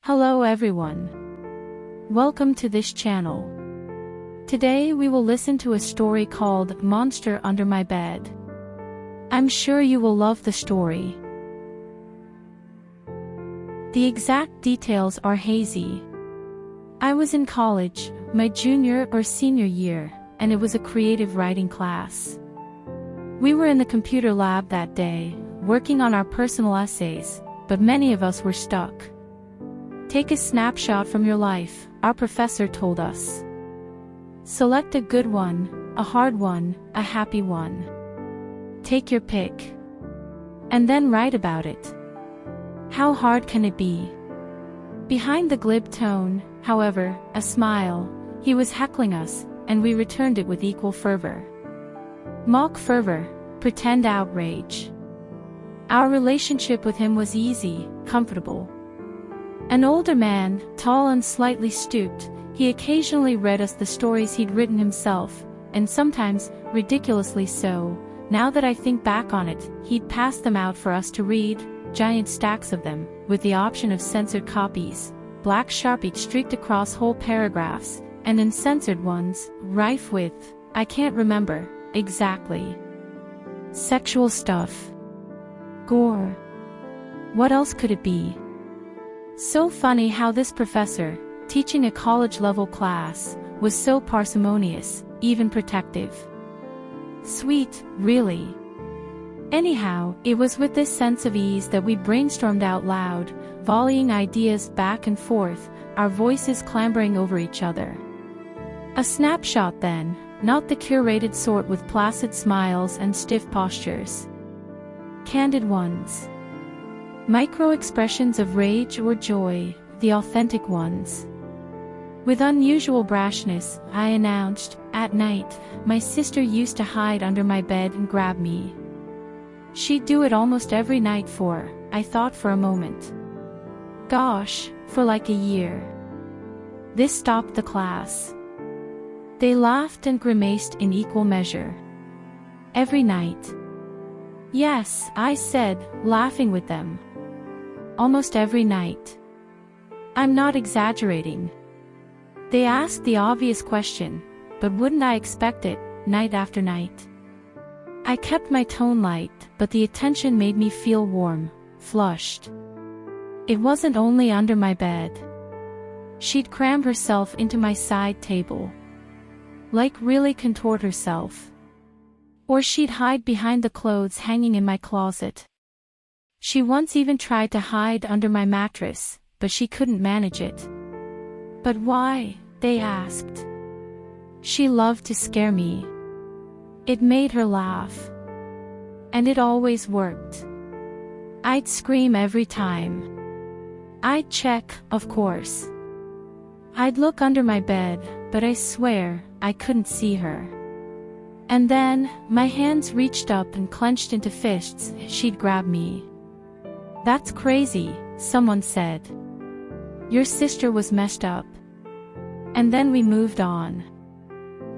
Hello everyone. Welcome to this channel. Today we will listen to a story called Monster Under My Bed. I'm sure you will love the story. The exact details are hazy. I was in college, my junior or senior year, and it was a creative writing class. We were in the computer lab that day, working on our personal essays, but many of us were stuck. Take a snapshot from your life, our professor told us. Select a good one, a hard one, a happy one. Take your pick. And then write about it. How hard can it be? Behind the glib tone, however, a smile. He was heckling us, and we returned it with equal fervor. Mock fervor, pretend outrage. Our relationship with him was easy, comfortable. An older man, tall and slightly stooped, he occasionally read us the stories he'd written himself, and sometimes, ridiculously so. Now that I think back on it, he'd pass them out for us to read, giant stacks of them, with the option of censored copies, black Sharpie streaked across whole paragraphs, and uncensored ones, rife with, I can't remember, exactly. Sexual stuff. Gore. What else could it be? So funny how this professor, teaching a college-level class, was so parsimonious, even protective. Sweet, really. Anyhow, it was with this sense of ease that we brainstormed out loud, volleying ideas back and forth, our voices clambering over each other. A snapshot then, not the curated sort with placid smiles and stiff postures. Candid ones. Micro-expressions of rage or joy, the authentic ones. With unusual brashness, I announced, at night, my sister used to hide under my bed and grab me. She'd do it almost every night I thought for a moment. Gosh, for like a year. This stopped the class. They laughed and grimaced in equal measure. Every night. Yes, I said, laughing with them. Almost every night. I'm not exaggerating. They asked the obvious question, but wouldn't I expect it, night after night? I kept my tone light, but the attention made me feel warm, flushed. It wasn't only under my bed. She'd cram herself into my side table. Like really contort herself. Or she'd hide behind the clothes hanging in my closet. She once even tried to hide under my mattress, but she couldn't manage it. But why? They asked. She loved to scare me. It made her laugh. And it always worked. I'd scream every time. I'd check, of course. I'd look under my bed, but I swear, I couldn't see her. And then, my hands reached up and clenched into fists, she'd grab me. That's crazy, someone said. Your sister was messed up. And then we moved on.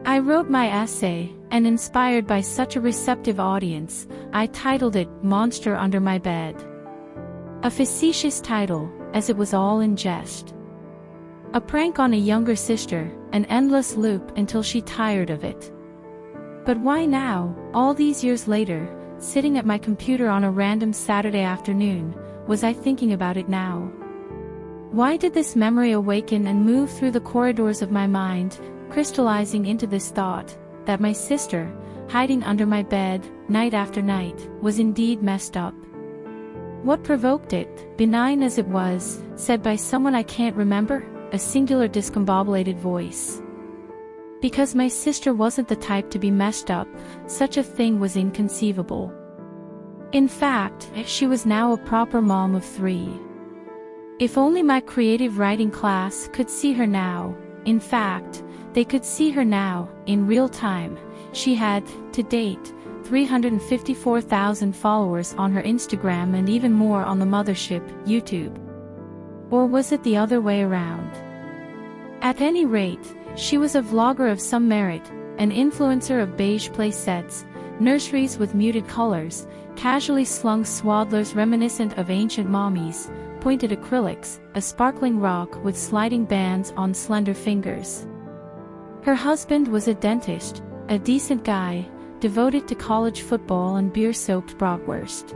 I wrote my essay, and inspired by such a receptive audience, I titled it Monster Under My Bed. A facetious title, as it was all in jest. A prank on a younger sister, an endless loop until she tired of it. But why now, all these years later, sitting at my computer on a random Saturday afternoon, was I thinking about it now? Why did this memory awaken and move through the corridors of my mind, crystallizing into this thought, that my sister, hiding under my bed, night after night, was indeed messed up? What provoked it, benign as it was, said by someone I can't remember, a singular discombobulated voice. Because my sister wasn't the type to be messed up, such a thing was inconceivable. In fact, she was now a proper mom of 3. If only my creative writing class could see her now. In fact, they could see her now, in real time. She had, to date, 354,000 followers on her Instagram and even more on the mothership, YouTube. Or was it the other way around? At any rate, she was a vlogger of some merit, an influencer of beige play sets, nurseries with muted colors, casually slung swaddlers reminiscent of ancient mommies, pointed acrylics, a sparkling rock with sliding bands on slender fingers. Her husband was a dentist, a decent guy, devoted to college football and beer-soaked bratwurst.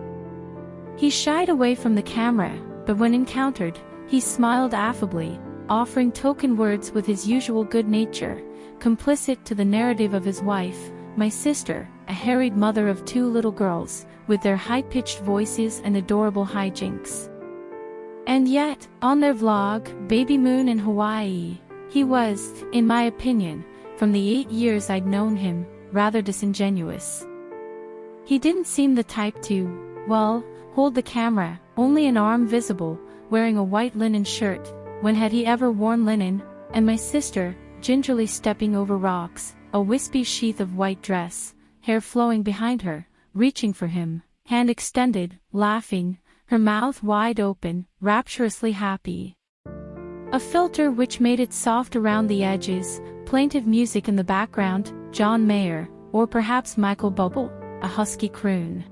He shied away from the camera, but when encountered, he smiled affably, offering token words with his usual good nature, complicit to the narrative of his wife, my sister, a harried mother of 2 little girls, with their high-pitched voices and adorable hijinks. And yet, on their vlog, Baby Moon in Hawaii, he was, in my opinion, from the 8 years I'd known him, rather disingenuous. He didn't seem the type to, well, hold the camera, only an arm visible, wearing a white linen shirt, when had he ever worn linen, and my sister, gingerly stepping over rocks, a wispy sheath of white dress, hair flowing behind her, reaching for him, hand extended, laughing, her mouth wide open, rapturously happy. A filter which made it soft around the edges, plaintive music in the background, John Mayer, or perhaps Michael Bublé, a husky croon.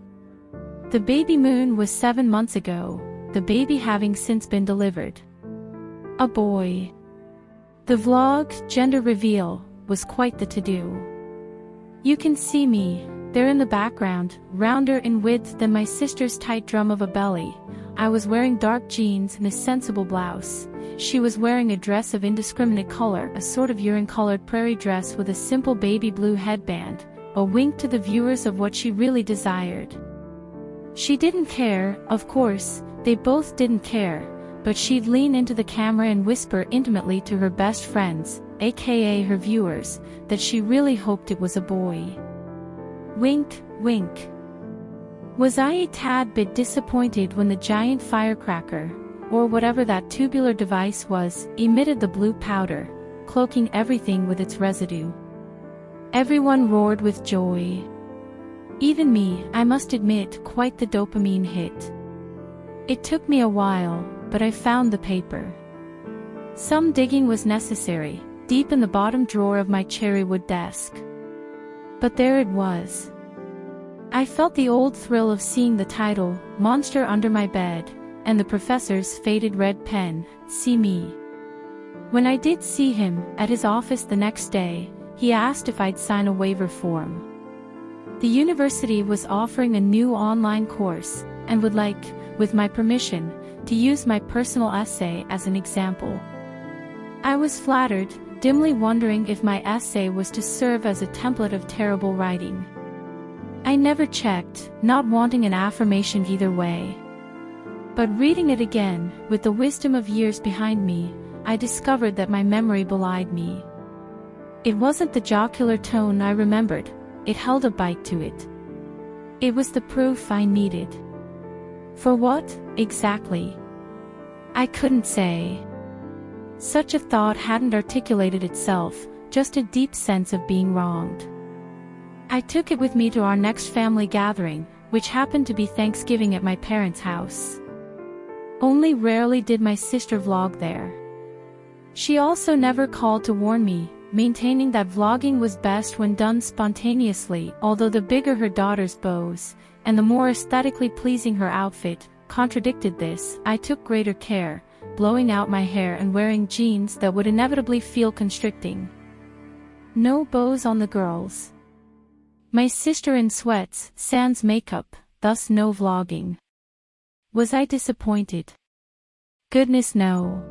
The baby moon was 7 months ago, the baby having since been delivered. A boy. The vlog, gender reveal, was quite the to-do. You can see me, there in the background, rounder in width than my sister's tight drum of a belly. I was wearing dark jeans and a sensible blouse. She was wearing a dress of indiscriminate color, a sort of urine-colored prairie dress with a simple baby blue headband, a wink to the viewers of what she really desired. She didn't care, of course, they both didn't care, but she'd lean into the camera and whisper intimately to her best friends, aka her viewers, that she really hoped it was a boy. Wink, wink. Was I a tad bit disappointed when the giant firecracker, or whatever that tubular device was, emitted the blue powder, cloaking everything with its residue? Everyone roared with joy. Even me, I must admit, quite the dopamine hit. It took me a while, but I found the paper. Some digging was necessary, deep in the bottom drawer of my cherrywood desk. But there it was. I felt the old thrill of seeing the title, Monster Under My Bed, and the professor's faded red pen, See Me. When I did see him, at his office the next day, he asked if I'd sign a waiver form. The university was offering a new online course, and would like, with my permission, to use my personal essay as an example. I was flattered, dimly wondering if my essay was to serve as a template of terrible writing. I never checked, not wanting an affirmation either way. But reading it again, with the wisdom of years behind me, I discovered that my memory belied me. It wasn't the jocular tone I remembered, it held a bite to it. It was the proof I needed. For what, exactly? I couldn't say. Such a thought hadn't articulated itself, just a deep sense of being wronged. I took it with me to our next family gathering, which happened to be Thanksgiving at my parents' house. Only rarely did my sister vlog there. She also never called to warn me, maintaining that vlogging was best when done spontaneously, although the bigger her daughter's bows, and the more aesthetically pleasing her outfit, contradicted this. I took greater care, blowing out my hair and wearing jeans that would inevitably feel constricting. No bows on the girls. My sister in sweats, sans makeup, thus no vlogging. Was I disappointed? Goodness no.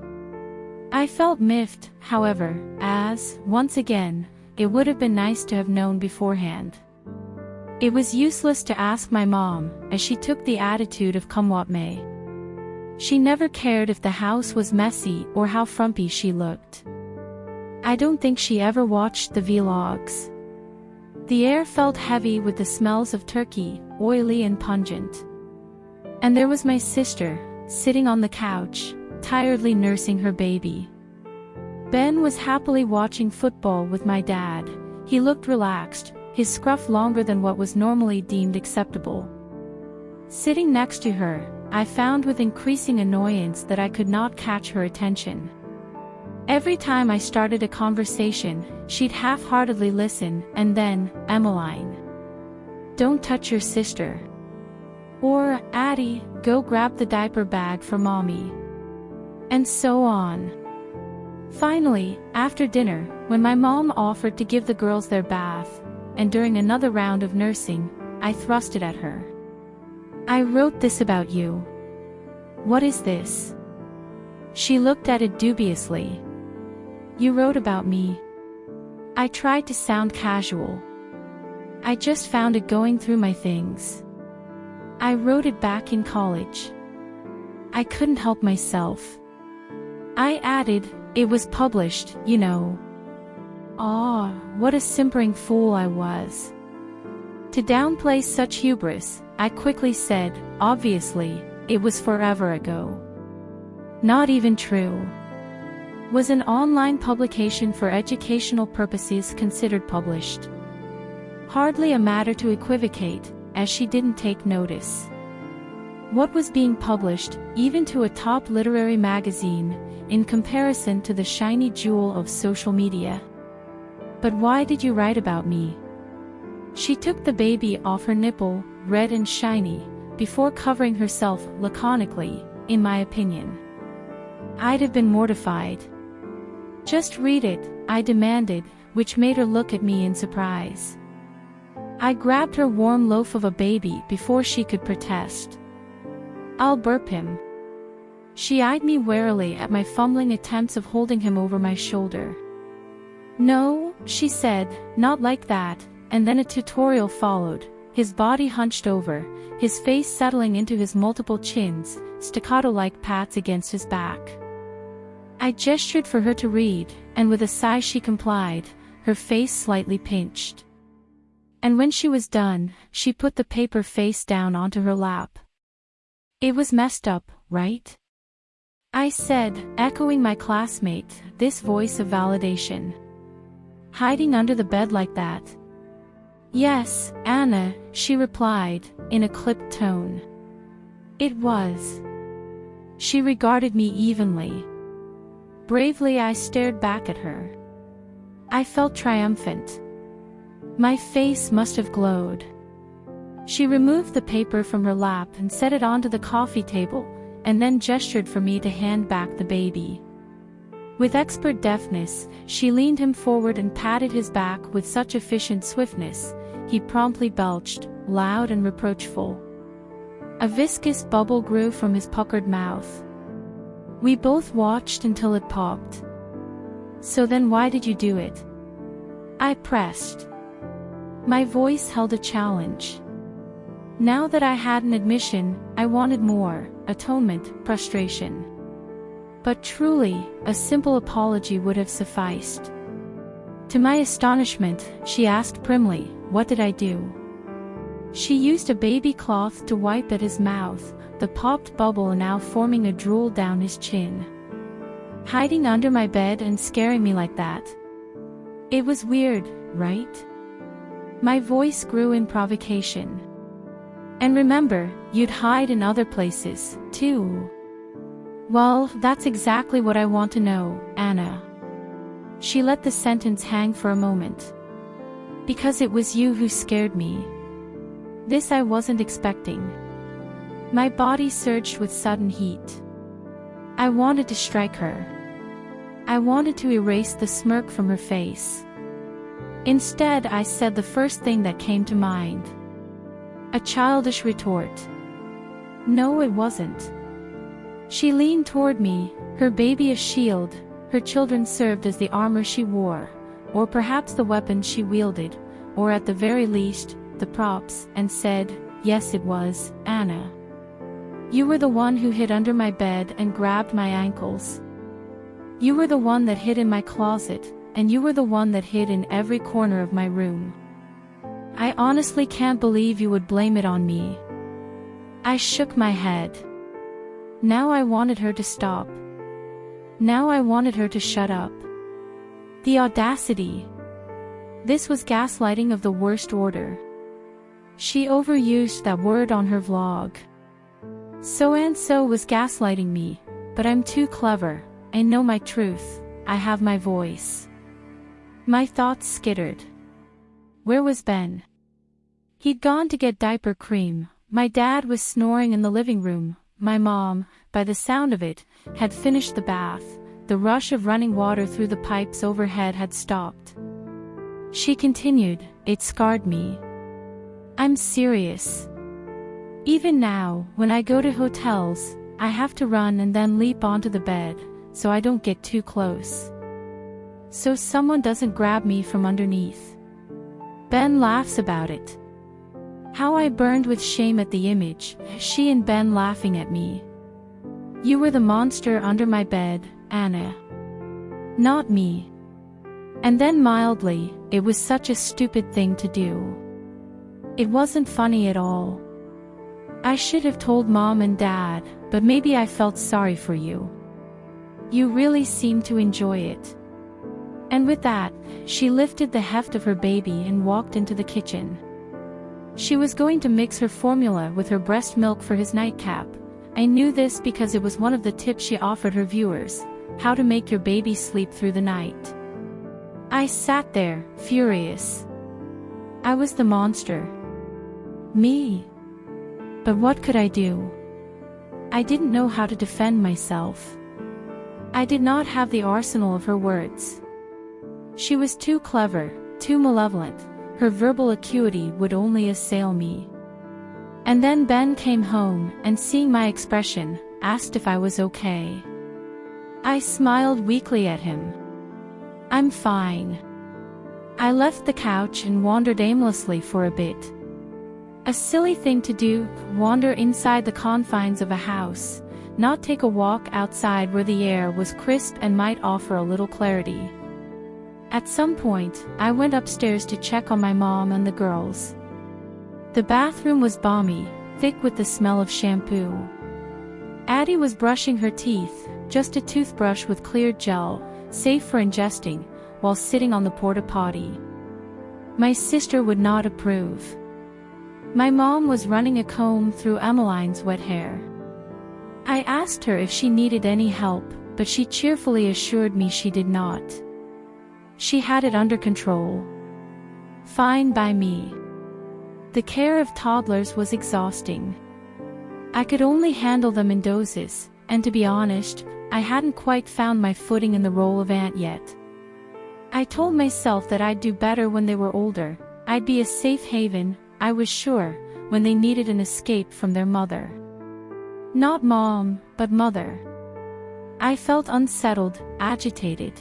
I felt miffed, however, as, once again, it would have been nice to have known beforehand. It was useless to ask my mom, as she took the attitude of come what may. She never cared if the house was messy or how frumpy she looked. I don't think she ever watched the vlogs. The air felt heavy with the smells of turkey, oily and pungent. And there was my sister, sitting on the couch, tiredly nursing her baby. Ben was happily watching football with my dad. He looked relaxed, his scruff longer than what was normally deemed acceptable. Sitting next to her, I found with increasing annoyance that I could not catch her attention. Every time I started a conversation, she'd half-heartedly listen, and then, Emmeline. Don't touch your sister. Or, Addie, go grab the diaper bag for mommy. And so on. Finally, after dinner, when my mom offered to give the girls their bath, and during another round of nursing, I thrust it at her. "I wrote this about you." "What is this?" She looked at it dubiously. "You wrote about me." I tried to sound casual. "I just found it going through my things. I wrote it back in college. I couldn't help myself." I added, "It was published, you know." Ah, what a simpering fool I was. To downplay such hubris, I quickly said, "Obviously, it was forever ago." Not even true. Was an online publication for educational purposes considered published? Hardly a matter to equivocate, as she didn't take notice. What was being published, even to a top literary magazine, in comparison to the shiny jewel of social media? "But why did you write about me?" She took the baby off her nipple, red and shiny, before covering herself laconically, "In my opinion." I'd have been mortified. "Just read it," I demanded, which made her look at me in surprise. I grabbed her warm loaf of a baby before she could protest. "I'll burp him." She eyed me warily at my fumbling attempts of holding him over my shoulder. "No," she said, "not like that," and then a tutorial followed, his body hunched over, his face settling into his multiple chins, staccato-like pats against his back. I gestured for her to read, and with a sigh she complied, her face slightly pinched. And when she was done, she put the paper face down onto her lap. "It was messed up, right?" I said, echoing my classmate, this voice of validation. "Hiding under the bed like that?" "Yes, Anna," she replied, in a clipped tone. "It was." She regarded me evenly. Bravely I stared back at her. I felt triumphant. My face must have glowed. She removed the paper from her lap and set it onto the coffee table, and then gestured for me to hand back the baby. With expert deftness, she leaned him forward and patted his back with such efficient swiftness, he promptly belched, loud and reproachful. A viscous bubble grew from his puckered mouth. We both watched until it popped. "So then why did you do it?" I pressed. My voice held a challenge. Now that I had an admission, I wanted more, atonement, frustration. But truly, a simple apology would have sufficed. To my astonishment, she asked primly, "What did I do?" She used a baby cloth to wipe at his mouth, the popped bubble now forming a drool down his chin. "Hiding under my bed and scaring me like that. It was weird, right?" My voice grew in provocation. "And remember, you'd hide in other places, too." "Well, that's exactly what I want to know, Anna." She let the sentence hang for a moment. "Because it was you who scared me." This I wasn't expecting. My body surged with sudden heat. I wanted to strike her. I wanted to erase the smirk from her face. Instead, I said the first thing that came to mind. A childish retort. "No, it wasn't." She leaned toward me, her baby a shield, her children served as the armor she wore, or perhaps the weapons she wielded, or at the very least, the props, and said, "Yes, it was, Anna. You were the one who hid under my bed and grabbed my ankles. You were the one that hid in my closet, and you were the one that hid in every corner of my room. I honestly can't believe you would blame it on me." I shook my head. Now I wanted her to stop. Now I wanted her to shut up. The audacity. This was gaslighting of the worst order. She overused that word on her vlog. So-and-so was gaslighting me, but I'm too clever, I know my truth, I have my voice. My thoughts skittered. Where was Ben? He'd gone to get diaper cream, my dad was snoring in the living room, My mom, by the sound of it, had finished the bath. The rush of running water through the pipes overhead had stopped. She continued, "It scarred me. I'm serious. Even now, when I go to hotels, I have to run and then leap onto the bed, so I don't get too close. So someone doesn't grab me from underneath." Ben laughs about it. How I burned with shame at the image, she and Ben laughing at me. "You were the monster under my bed, Anna. Not me." And then mildly, "It was such a stupid thing to do. It wasn't funny at all. I should have told Mom and Dad, but maybe I felt sorry for you. You really seemed to enjoy it." And with that, she lifted the heft of her baby and walked into the kitchen. She was going to mix her formula with her breast milk for his nightcap. I knew this because it was one of the tips she offered her viewers: how to make your baby sleep through the night. I sat there, furious. I was the monster. Me. But what could I do? I didn't know how to defend myself. I did not have the arsenal of her words. She was too clever, too malevolent. Her verbal acuity would only assail me. And then Ben came home, and seeing my expression, asked if I was okay. I smiled weakly at him. "I'm fine." I left the couch and wandered aimlessly for a bit. A silly thing to do, wander inside the confines of a house, not take a walk outside where the air was crisp and might offer a little clarity. At some point, I went upstairs to check on my mom and the girls. The bathroom was balmy, thick with the smell of shampoo. Addie was brushing her teeth, just a toothbrush with clear gel, safe for ingesting, while sitting on the porta-potty. My sister would not approve. My mom was running a comb through Emmeline's wet hair. I asked her if she needed any help, but she cheerfully assured me she did not. She had it under control. Fine by me. The care of toddlers was exhausting. I could only handle them in doses, and to be honest, I hadn't quite found my footing in the role of aunt yet. I told myself that I'd do better when they were older. I'd be a safe haven, I was sure, when they needed an escape from their mother. Not mom, but mother. I felt unsettled, agitated.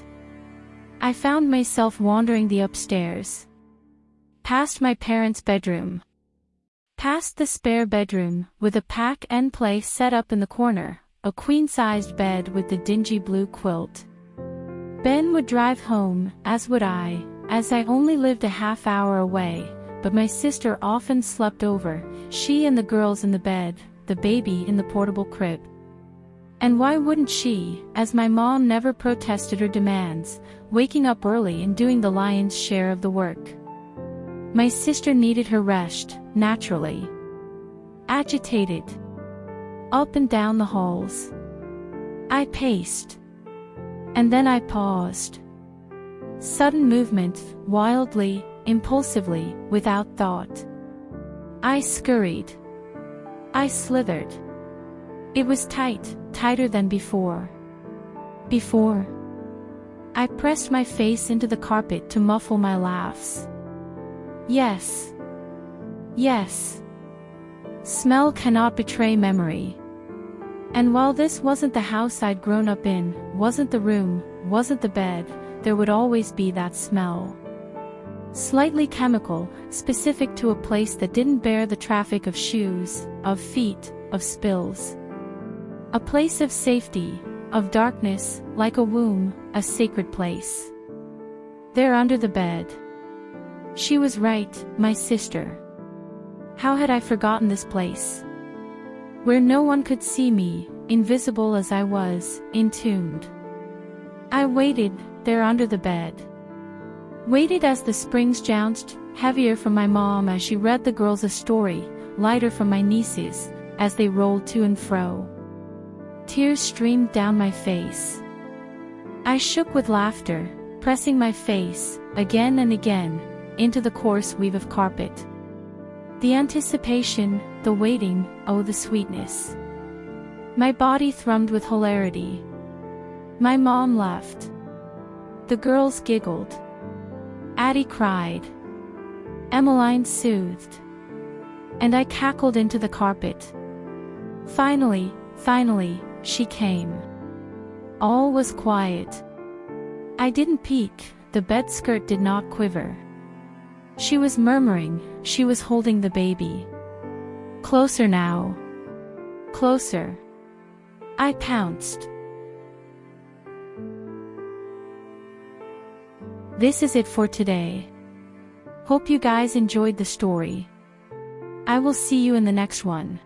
I found myself wandering the upstairs. Past my parents' bedroom. Past the spare bedroom, with a pack and play set up in the corner, a queen-sized bed with the dingy blue quilt. Ben would drive home, as would I, as I only lived a half hour away, but my sister often slept over, she and the girls in the bed, the baby in the portable crib. And why wouldn't she, as my mom never protested her demands, waking up early and doing the lion's share of the work? My sister needed her rest, naturally. Agitated. Up and down the halls. I paced. And then I paused. Sudden movement, wildly, impulsively, without thought. I scurried. I slithered. It was tight, tighter than before. Before. I pressed my face into the carpet to muffle my laughs. Yes. Yes. Smell cannot betray memory. And while this wasn't the house I'd grown up in, wasn't the room, wasn't the bed, there would always be that smell. Slightly chemical, specific to a place that didn't bear the traffic of shoes, of feet, of spills. A place of safety, of darkness, like a womb, a sacred place. There under the bed. She was right, my sister. How had I forgotten this place? Where no one could see me, invisible as I was, entombed. I waited, there under the bed. Waited as the springs jounced, heavier from my mom as she read the girls a story, lighter from my nieces, as they rolled to and fro. Tears streamed down my face. I shook with laughter, pressing my face, again and again, into the coarse weave of carpet. The anticipation, the waiting, oh the sweetness. My body thrummed with hilarity. My mom laughed. The girls giggled. Addie cried. Emmeline soothed. And I cackled into the carpet. Finally, she came. All was quiet. I didn't peek, the bed skirt did not quiver. She was murmuring, she was holding the baby. Closer now. Closer. I pounced. This is it for today. Hope you guys enjoyed the story. I will see you in the next one.